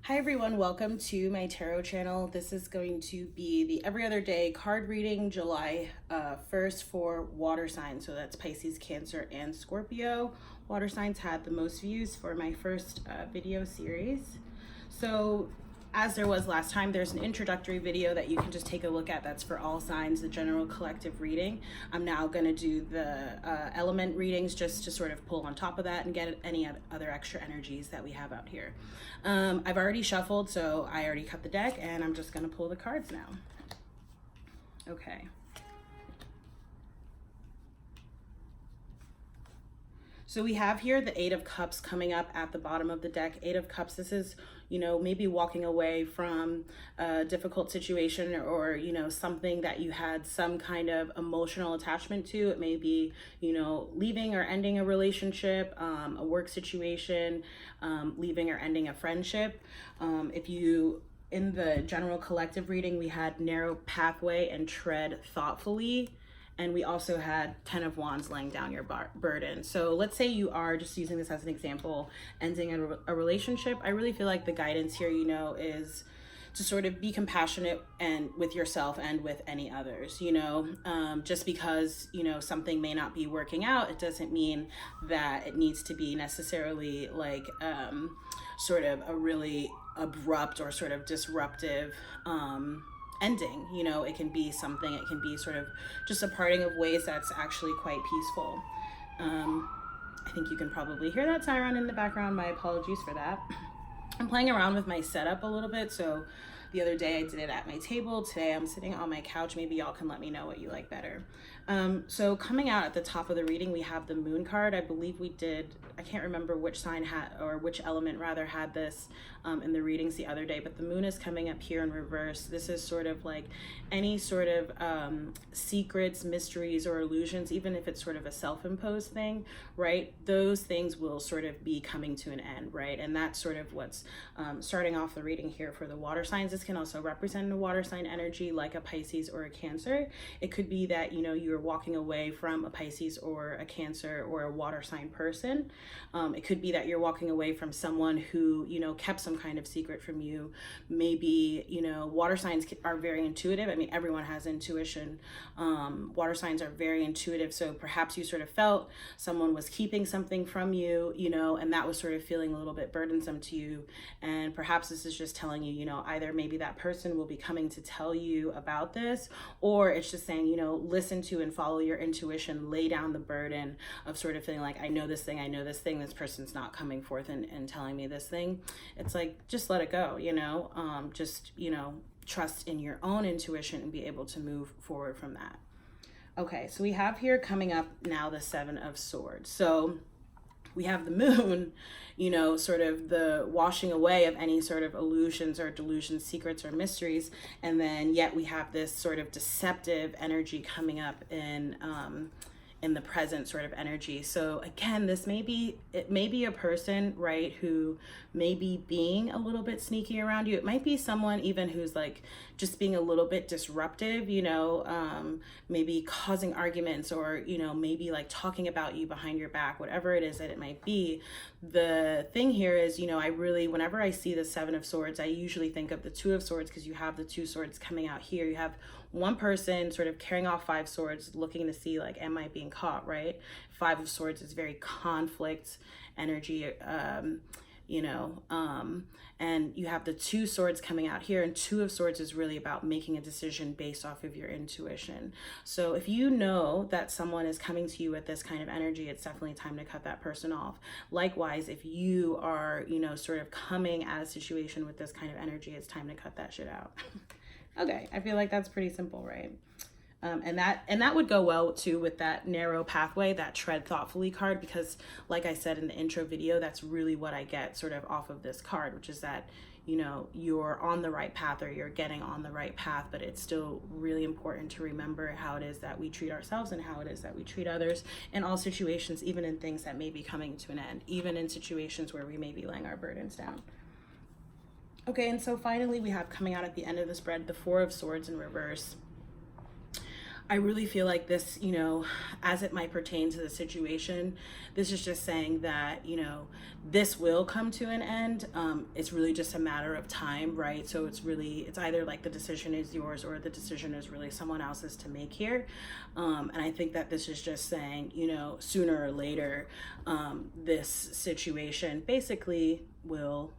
Hi everyone, welcome to my tarot channel. This is going to be the every other day card reading, July 1st for water signs. So that's Pisces, Cancer, and Scorpio. Water signs had the most views for my first video series. So as there was last time, there's an introductory video that you can just take a look at. That's for all signs, the general collective reading. I'm now going to do the element readings just to sort of pull on top of that and get any other extra energies that we have out here. I've already shuffled, so I already cut the deck, and I'm just going to pull the cards now. Okay. So we have here the Eight of Cups coming up at the bottom of the deck. Eight of Cups, this is, maybe walking away from a difficult situation or, something that you had some kind of emotional attachment to. It may be, leaving or ending a relationship, a work situation, leaving or ending a friendship. In the general collective reading, we had narrow pathway and tread thoughtfully. And we also had 10 of Wands, laying down your burden. So let's say you are, just using this as an example, ending a relationship. I really feel like the guidance here, is to sort of be compassionate and with yourself and with any others, just because, something may not be working out, it doesn't mean that it needs to be necessarily like sort of a really abrupt or sort of disruptive ending. It can be something, it can be sort of just a parting of ways that's actually quite peaceful. I think you can probably hear that siren in the background. My apologies for that. I'm playing around with my setup a little bit. So the other day I did it at my table. Today I'm sitting on my couch. Maybe y'all can let me know what you like better. So coming out at the top of the reading, we have the Moon card. I believe we did, I can't remember which sign had, or which element rather, had this in the readings the other day, but the Moon is coming up here in reverse. This is sort of like any sort of secrets, mysteries, or illusions, even if it's sort of a self-imposed thing, right? Those things will sort of be coming to an end, right? And that's sort of what's starting off the reading here for the water signs. This can also represent a water sign energy like a Pisces or a Cancer. It could be that, you're walking away from a Pisces or a Cancer or a water sign person. It could be that you're walking away from someone who, kept some kind of secret from you. Maybe, water signs are very intuitive. I mean, everyone has intuition. Water signs are very intuitive. So perhaps you sort of felt someone was keeping something from you, and that was sort of feeling a little bit burdensome to you. And perhaps this is just telling you, either maybe that person will be coming to tell you about this, or it's just saying, listen to and follow your intuition, lay down the burden of sort of feeling like, I know this thing, this person's not coming forth and telling me this thing. It's like, just let it go, trust in your own intuition and be able to move forward from that. Okay, so we have here coming up now the Seven of Swords. So we have the Moon, sort of the washing away of any sort of illusions or delusions, secrets or mysteries. And then yet we have this sort of deceptive energy coming up in the present sort of energy. So again, it may be a person, right, who may be being a little bit sneaky around you. It might be someone even who's like just being a little bit disruptive, maybe causing arguments, or, maybe like talking about you behind your back, whatever it is that it might be. The thing here is, whenever I see the Seven of Swords, I usually think of the Two of Swords, because you have the two swords coming out here. You have one person sort of carrying off five swords, looking to see like, am I being caught, right? Five of Swords is very conflict energy, and you have the two swords coming out here, and Two of Swords is really about making a decision based off of your intuition. So if you know that someone is coming to you with this kind of energy, it's definitely time to cut that person off. Likewise, if you are, sort of coming at a situation with this kind of energy, it's time to cut that shit out. Okay, I feel like that's pretty simple, right? And that would go well too with that narrow pathway, that tread thoughtfully card, because like I said in the intro video, that's really what I get sort of off of this card, which is that, you're on the right path, or you're getting on the right path, but it's still really important to remember how it is that we treat ourselves and how it is that we treat others in all situations, even in things that may be coming to an end, even in situations where we may be laying our burdens down. Okay, and so finally we have coming out at the end of the spread, the Four of Swords in reverse. I really feel like this, you know, as it might pertain to the situation, this is just saying that, you know, this will come to an end. It's really just a matter of time, right? So it's either like the decision is yours or the decision is really someone else's to make here. And I think that this is just saying, you know, sooner or later, this situation basically will,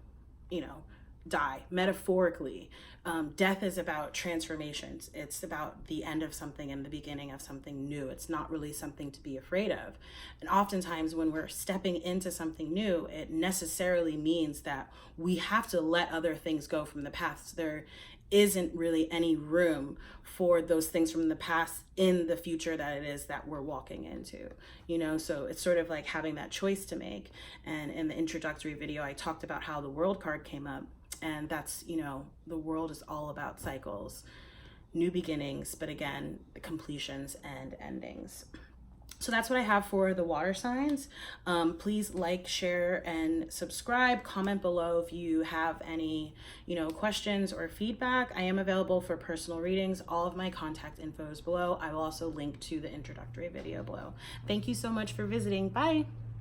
you know, die metaphorically. Death is about transformations. It's about the end of something and the beginning of something new. It's not really something to be afraid of. And oftentimes when we're stepping into something new, it necessarily means that we have to let other things go from the past. There isn't really any room for those things from the past in the future that it is that we're walking into, you know. So it's sort of like having that choice to make. And in the introductory video, I talked about how the World card came up, and that's, you know, the world is all about cycles, new beginnings, but again, the completions and endings. So that's what I have for the water signs. Please like, share, and subscribe. Comment below if you have any, you know, questions or feedback. I am available for personal readings. All of my contact info is below. I will also link to the introductory video below. Thank you so much for visiting. Bye.